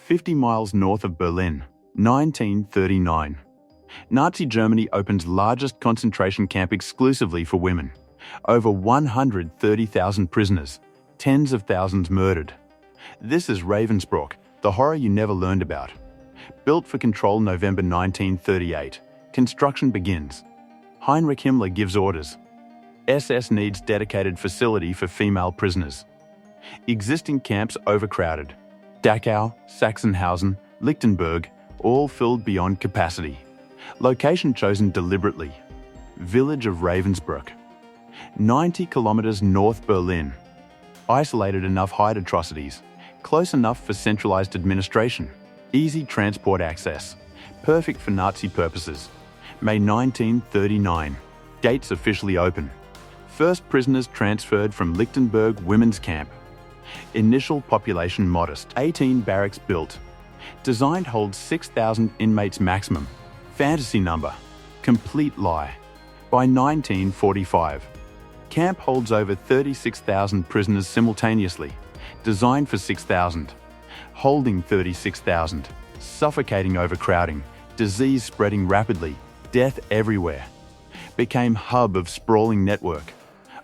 50 miles north of Berlin, 1939. Nazi Germany opens largest concentration camp exclusively for women. Over 130,000 prisoners, tens of thousands murdered. This is Ravensbruck, the horror you never learned about. Built for control November 1938. Construction begins. Heinrich Himmler gives orders. SS needs dedicated facility for female prisoners. Existing camps overcrowded. Dachau, Sachsenhausen, Lichtenberg, all filled beyond capacity. Location chosen deliberately. Village of Ravensbrück. 90 kilometers north Berlin. Isolated enough hide atrocities. Close enough for centralized administration. Easy transport access. Perfect for Nazi purposes. May 1939. Gates officially open. First prisoners transferred from Lichtenberg Women's Camp. Initial population modest. 18 barracks built. Designed holds 6,000 inmates maximum. Fantasy number. Complete lie. By 1945. Camp holds over 36,000 prisoners simultaneously. Designed for 6,000. Holding 36,000. Suffocating overcrowding. Disease spreading rapidly. Death everywhere. Became hub of sprawling network.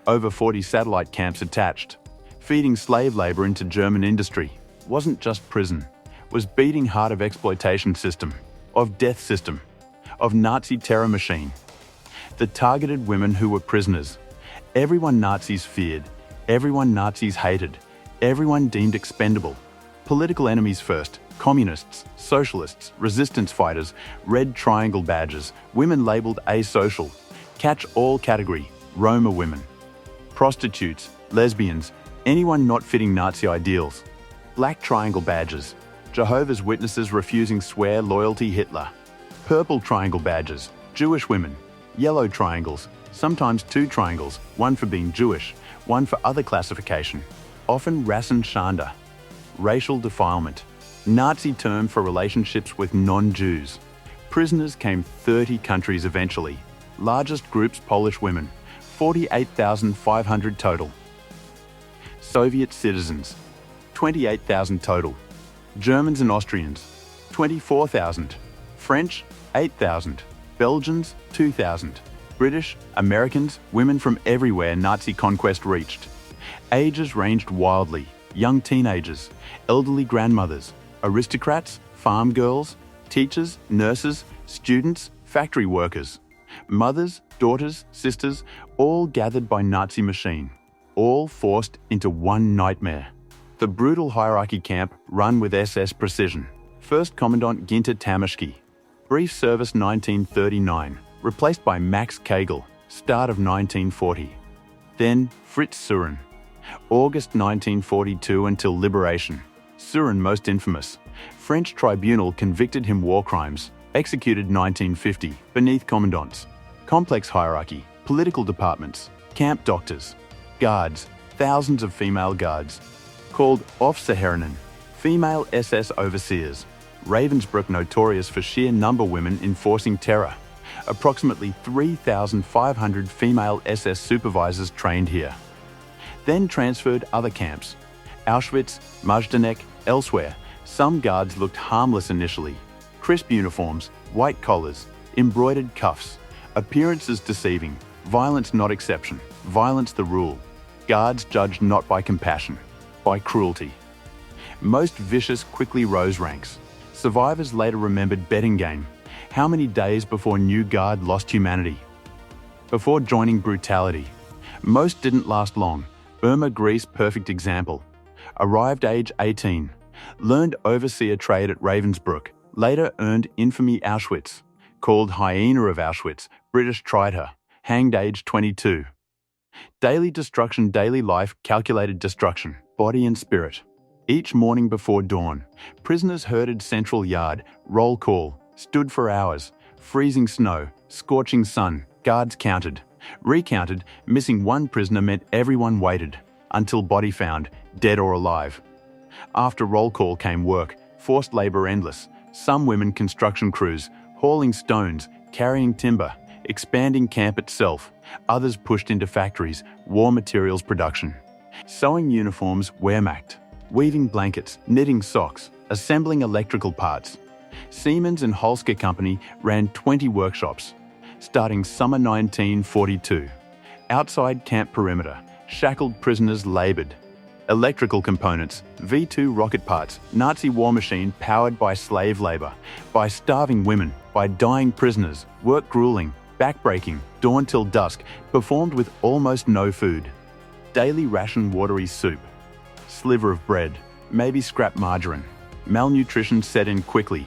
Over 40 satellite camps attached. Feeding slave labor into German industry. Wasn't just prison. Was beating heart of exploitation system. Of death system. Of Nazi terror machine. The targeted women who were prisoners. Everyone Nazis feared. Everyone Nazis hated. Everyone deemed expendable. Political enemies first. Communists, socialists, resistance fighters, red triangle badges, women labeled asocial. Catch all category. Roma women. Prostitutes, lesbians, anyone not fitting Nazi ideals. Black triangle badges. Jehovah's Witnesses refusing swear loyalty Hitler. Purple triangle badges. Jewish women. Yellow triangles. Sometimes two triangles, one for being Jewish, one for other classification. Often Rassenschande. Racial defilement. Nazi term for relationships with non-Jews. Prisoners came 30 countries eventually. Largest groups Polish women. 48,500 total. Soviet citizens. 28,000 total. Germans and Austrians. 24,000. French. 8,000. Belgians. 2,000. British, Americans, women from everywhere Nazi conquest reached. Ages ranged wildly. Young teenagers, elderly grandmothers, aristocrats, farm girls, teachers, nurses, students, factory workers. Mothers, daughters, sisters, all gathered by Nazi machine. All forced into one nightmare. The brutal hierarchy camp run with SS precision. First Commandant Ginter Tamaschke. Brief service 1939. Replaced by Max Kagel, start of 1940. Then Fritz Suren. August 1942 until liberation. Suren most infamous. French tribunal convicted him war crimes. Executed 1950, beneath commandants. Complex hierarchy, political departments, camp doctors, guards, thousands of female guards. Called Aufseherinnen, female SS overseers. Ravensbrück notorious for sheer number women enforcing terror. Approximately 3,500 female SS supervisors trained here. Then transferred other camps. Auschwitz, Majdanek, elsewhere. Some guards looked harmless initially. Crisp uniforms, white collars, embroidered cuffs. Appearances deceiving. Violence not exception. Violence the rule. Guards judged not by compassion, by cruelty. Most vicious quickly rose ranks. Survivors later remembered betting game. How many days before new guard lost humanity? Before joining brutality. Most didn't last long. Irma Grease perfect example. Arrived age 18. Learned overseer trade at Ravensbrück. Later earned infamy Auschwitz. Called Hyena of Auschwitz. British tried her. Hanged age 22. Daily destruction, daily life, calculated destruction. Body and spirit. Each morning before dawn. Prisoners herded central yard. Roll call. Stood for hours. Freezing snow. Scorching sun. Guards counted. Recounted. Missing one prisoner meant everyone waited. Until body found. Dead or alive. After roll call came work. Forced labor endless. Some women construction crews. Hauling stones. Carrying timber. Expanding camp itself. Others pushed into factories. War materials production. Sewing uniforms. Wehrmacht. Weaving blankets. Knitting socks. assembling electrical parts. Siemens and Holsker Company ran 20 workshops, starting summer 1942. Outside camp perimeter, shackled prisoners labored. Electrical components, V-2 rocket parts, Nazi war machine powered by slave labor, by starving women, by dying prisoners, work grueling, backbreaking, dawn till dusk, performed with almost no food. Daily ration watery soup, sliver of bread, maybe scrap margarine. Malnutrition set in quickly.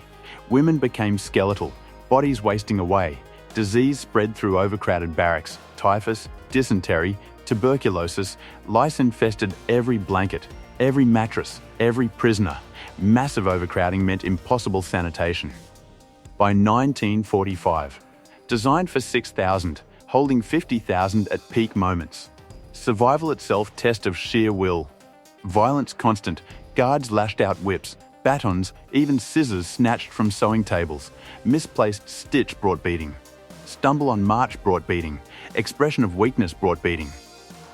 Women became skeletal, bodies wasting away. Disease spread through overcrowded barracks, typhus, dysentery, tuberculosis, lice infested every blanket, every mattress, every prisoner. Massive overcrowding meant impossible sanitation. By 1945, designed for 6,000, holding 50,000 at peak moments. Survival itself test of sheer will. Violence constant, guards lashed out whips, batons, even scissors snatched from sewing tables. Misplaced stitch brought beating. Stumble on march brought beating. Expression of weakness brought beating.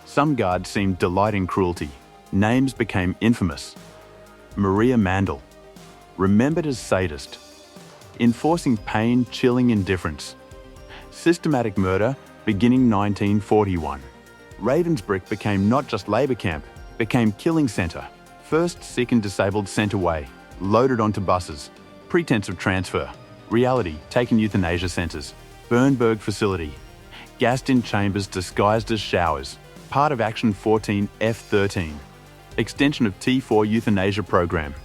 Some guards seemed delight in cruelty. Names became infamous. Maria Mandel, remembered as sadist. Enforcing pain, chilling indifference. Systematic murder, beginning 1941. Ravensbrück became not just labour camp, became killing centre. First sick and disabled sent away, loaded onto buses. Pretense of transfer. Reality, taken euthanasia centres. Bernberg facility. Gassed in chambers disguised as showers. Part of Action 14 F-13. Extension of T4 euthanasia program.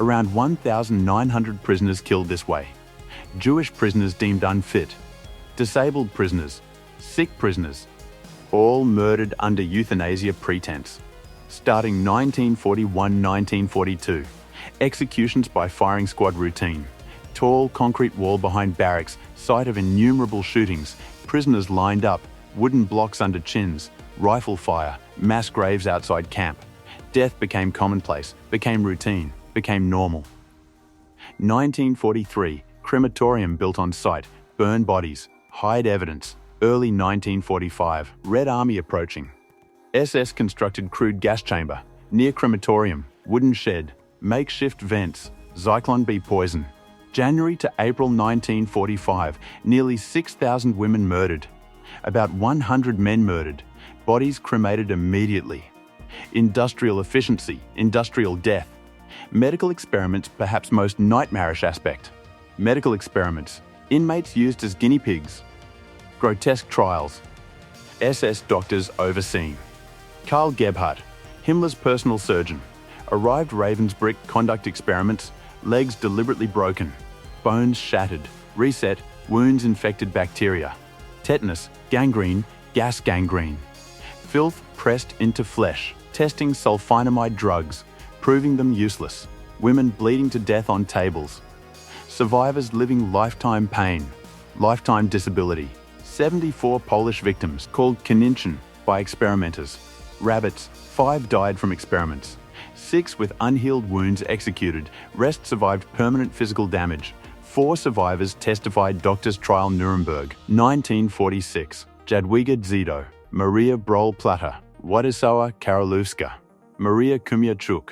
Around 1,900 prisoners killed this way. Jewish prisoners deemed unfit. Disabled prisoners. Sick prisoners. All murdered under euthanasia pretense. Starting 1941-1942. Executions by firing squad routine. Tall concrete wall behind barracks, site of innumerable shootings. Prisoners lined up, wooden blocks under chins. Rifle fire, mass graves outside camp. Death became commonplace, became routine, became normal. 1943, crematorium built on site, burn bodies, hide evidence. Early 1945, Red Army approaching. SS constructed crude gas chamber, near crematorium, wooden shed, makeshift vents, Zyklon B poison. January to April 1945, nearly 6,000 women murdered. About 100 men murdered. Bodies cremated immediately. Industrial efficiency, industrial death. Medical experiments, perhaps most nightmarish aspect. Medical experiments, inmates used as guinea pigs. Grotesque trials. SS doctors overseeing. Karl Gebhardt, Himmler's personal surgeon. Arrived Ravensbrück conduct experiments, legs deliberately broken. Bones shattered. Reset, wounds infected bacteria. Tetanus, gangrene, gas gangrene. Filth pressed into flesh, testing sulfonamide drugs, proving them useless. Women bleeding to death on tables. Survivors living lifetime pain, lifetime disability. 74 Polish victims called Kaninchin by experimenters. Rabbits, 5 died from experiments. 6 with unhealed wounds executed. Rest survived permanent physical damage. 4 survivors testified doctors trial Nuremberg. 1946. Jadwiga Dzido. Maria Broll-Platter, Władysława Karolewska, Maria Kumiachuk.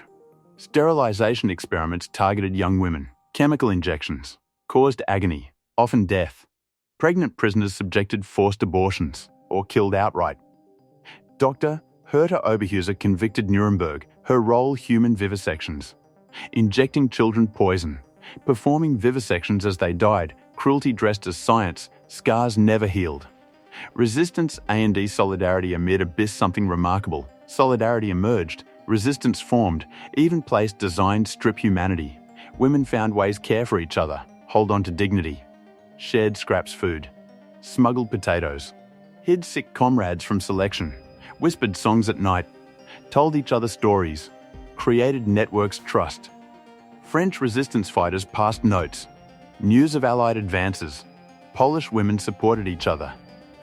Sterilization experiments targeted young women. Chemical injections caused agony, often death. Pregnant prisoners subjected forced abortions or killed outright. Dr. Herta Oberhuser convicted Nuremberg, her role human vivisections. Injecting children poison, performing vivisections as they died, cruelty dressed as science, scars never healed. Resistance A&D solidarity amid abyss something remarkable. Solidarity emerged, resistance formed, even place designed strip humanity. Women found ways care for each other, hold on to dignity. Shared scraps food. Smuggled potatoes. Hid sick comrades from selection. Whispered songs at night. Told each other stories. Created networks trust. French resistance fighters passed notes. News of Allied advances. Polish women supported each other.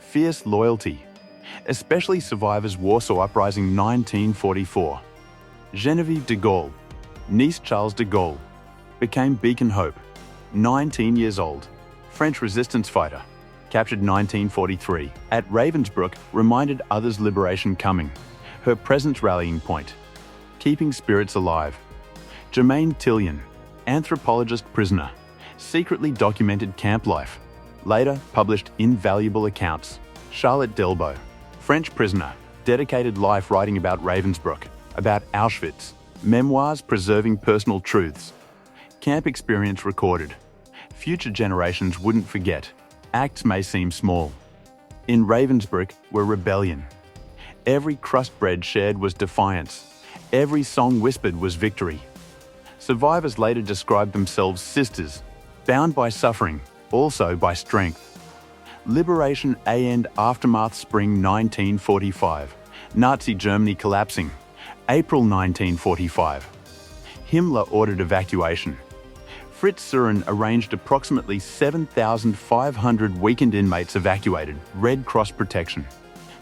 Fierce loyalty, especially survivors Warsaw Uprising 1944. Geneviève de Gaulle, niece Charles de Gaulle, became Beacon Hope, 19 years old, French resistance fighter, captured 1943. At Ravensbrück, reminded others liberation coming, her presence rallying point, keeping spirits alive. Germaine Tillion, anthropologist prisoner, secretly documented camp life, later published invaluable accounts. Charlotte Delbo, French prisoner, dedicated life writing about Ravensbrück, about Auschwitz, memoirs preserving personal truths. Camp experience recorded. Future generations wouldn't forget. Acts may seem small. In Ravensbrück were rebellion. Every crust bread shared was defiance. Every song whispered was victory. Survivors later described themselves sisters, bound by suffering, also by strength. Liberation and aftermath spring 1945. Nazi Germany collapsing. April 1945. Himmler ordered evacuation. Fritz Suren arranged approximately 7,500 weakened inmates evacuated, Red Cross protection.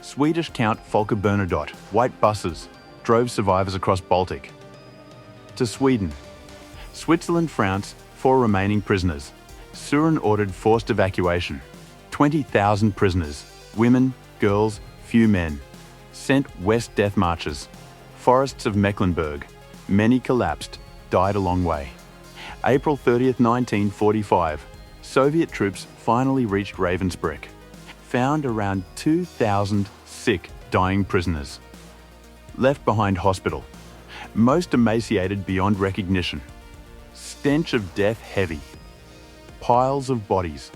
Swedish Count Folke Bernadotte, white buses, drove survivors across Baltic. To Sweden. Switzerland, France, 4 remaining prisoners. Suren ordered forced evacuation. 20,000 prisoners, women, girls, few men. Sent west death marches. Forests of Mecklenburg. Many collapsed, died a long way. April 30th, 1945. Soviet troops finally reached Ravensbrück. Found around 2,000 sick, dying prisoners. Left behind hospital. Most emaciated beyond recognition. Stench of death heavy. Piles of bodies.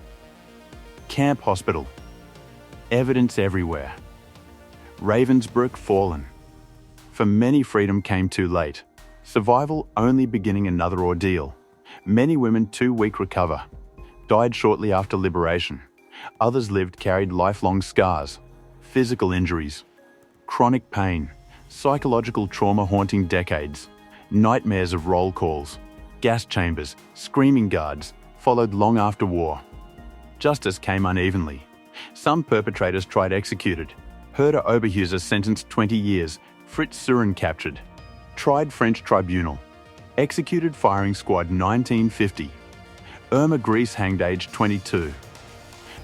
Camp hospital. Evidence everywhere. Ravensbrück fallen. For many, freedom came too late. Survival only beginning another ordeal. Many women too weak recover. Died shortly after liberation. Others lived carried lifelong scars. Physical injuries. Chronic pain. Psychological trauma haunting decades. Nightmares of roll calls. Gas chambers. Screaming guards. Followed long after war. Justice came unevenly. Some perpetrators tried executed. Herder Oberhuser sentenced 20 years. Fritz Suren captured. Tried French tribunal. Executed firing squad 1950. Irma Gries hanged aged 22.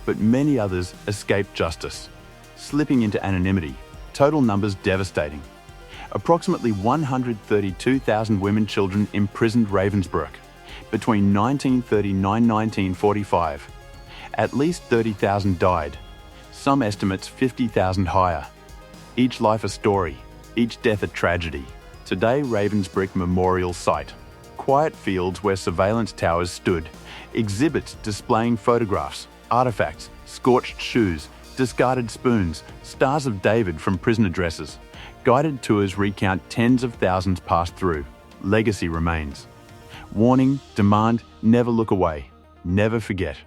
But many others escaped justice, slipping into anonymity. Total numbers devastating. Approximately 132,000 women children imprisoned Ravensbrück between 1939–1945. At least 30,000 died. Some estimates 50,000 higher. Each life a story, each death a tragedy. Today, Ravensbrück Memorial Site. Quiet fields where surveillance towers stood. Exhibits displaying photographs, artifacts, scorched shoes, discarded spoons, Stars of David from prison addresses. Guided tours recount tens of thousands passed through. Legacy remains. Warning, demand, never look away. Never forget.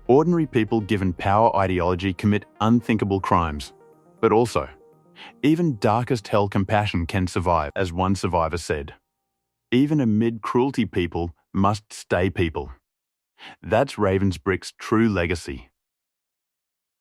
Ordinary people given power ideology commit unthinkable crimes. But also, even darkest hell compassion can survive, as one survivor said. Even amid cruelty, people must stay people. That's Ravensbrück's true legacy.